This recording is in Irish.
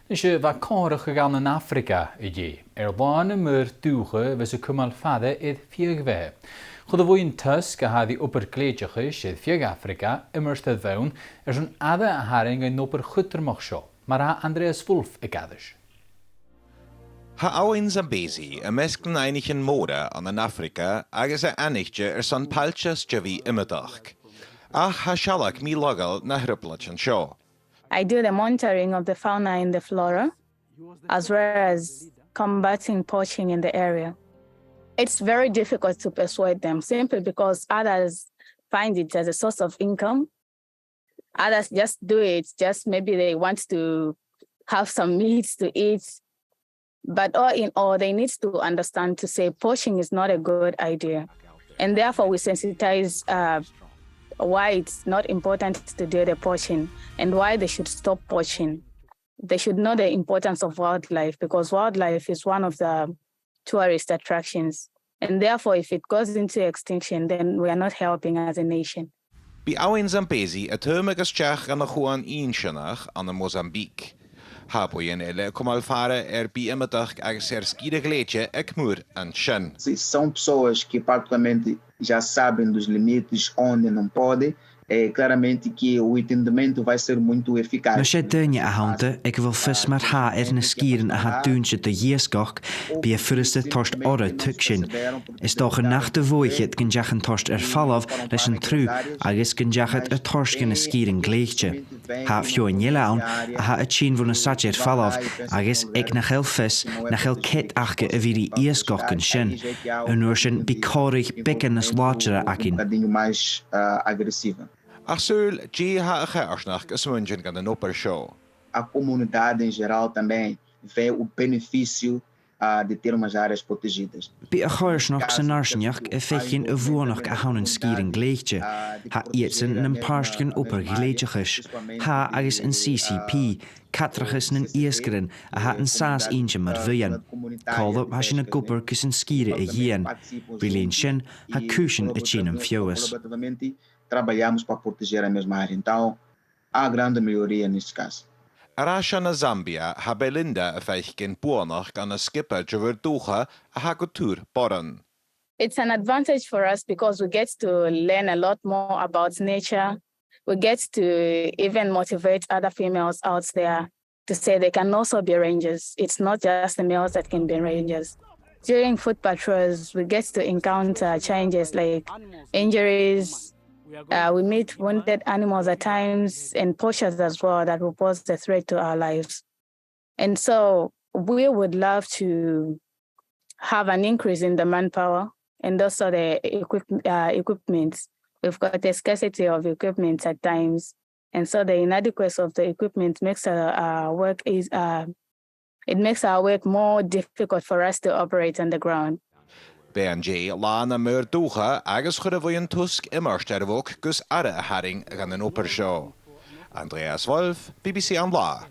Nisje va kåre gegaan in Afrika idee. Baan maar toege we ze kumal fade het viergwe. Goed woon Tusk had die opperkleedje het vier Afrika immers te woon een ade haring en opper gutter mag show. Maar ha Andreas Wolf ekadisch. Ha au in Zambesi, mesken einigen mode an Afrika, agus einigje son palchas javi immerdag. Ach ha shalak mi logal na hruplatchen show. I do the monitoring of the fauna and the flora, as well as combating poaching in the area. It's very difficult to persuade them simply because others find it as a source of income. Others just do it, just maybe they want to have some meat to eat. But all in all, they need to understand to say poaching is not a good idea. And therefore we sensitize why it's not important to do the poaching and why they should stop poaching. They should know the importance of wildlife because wildlife is one of the tourist attractions. And therefore, if it goes into extinction, then we are not helping as a nation. Bi au in Zambesi, termigas chach an Juan Inshanach an Mozambique. Haboyen ele komal fare bi immerdag agus skide gleedje ekmoer en shen. São pessoas que particularmente já sabem dos limites onde não pode. Claramente que o entendimento vai ser muito eficaz. Maar sé duine a hante, ek wil vis maar ha na skieren a ha duintje de jeeskach, bi a fyrste torst orre tukshin. Is doch een nachte voiche het genjachen torst fallav, les een tru, agus genjachet torschen skieren gleegje. Ha fjo in jelle aan, a ha het chin van een satje fallav, agus ek nach hel vis, nach hel ket achke a viri jeeskach kan shin. Een oorschen bi korig bekken as lagere akin. Mais agressiva. Achsul, G ha gearsnach gesmunjen gan den opper show. A comunidade em geral também vê o benefício de ter umas áreas protegidas. Bi a choirsnach san arsnjach fechin a vuonach a haunen skieren gleegje. Ha ietsen een paarstjen opper gleedjechis. Ha agus een CCP, katrachis een ieskeren, a ha een saas eentje maar vuyen. Kalde ha sin a gopper kus een skieren a jien. Rilien shin ha kushin a chinum fjoes. Trabalhamos para proteger a mesma área. Então, há grande melhoria neste caso. Arasha na Zambia ha Belinda a feichgen buonach gan a skipper jever docha a ha gotur boren. It's an advantage for us because we get to learn a lot more about nature. We get to even motivate other females out there to say they can also be rangers. It's not just the males that can be rangers. During foot patrols, we get to encounter challenges like injuries. We meet wounded animals at times and poachers as well that will pose a threat to our lives. And so we would love to have an increase in the manpower and also the equipment. We've got a scarcity of equipment at times. And so the inadequacy of the equipment makes our work more difficult for us to operate on the ground. BNJ lana meur docha agus chudavoyen Tusk immerstervok gus arre haring gan den opper show. Andreas Wolf, BBC ALBA.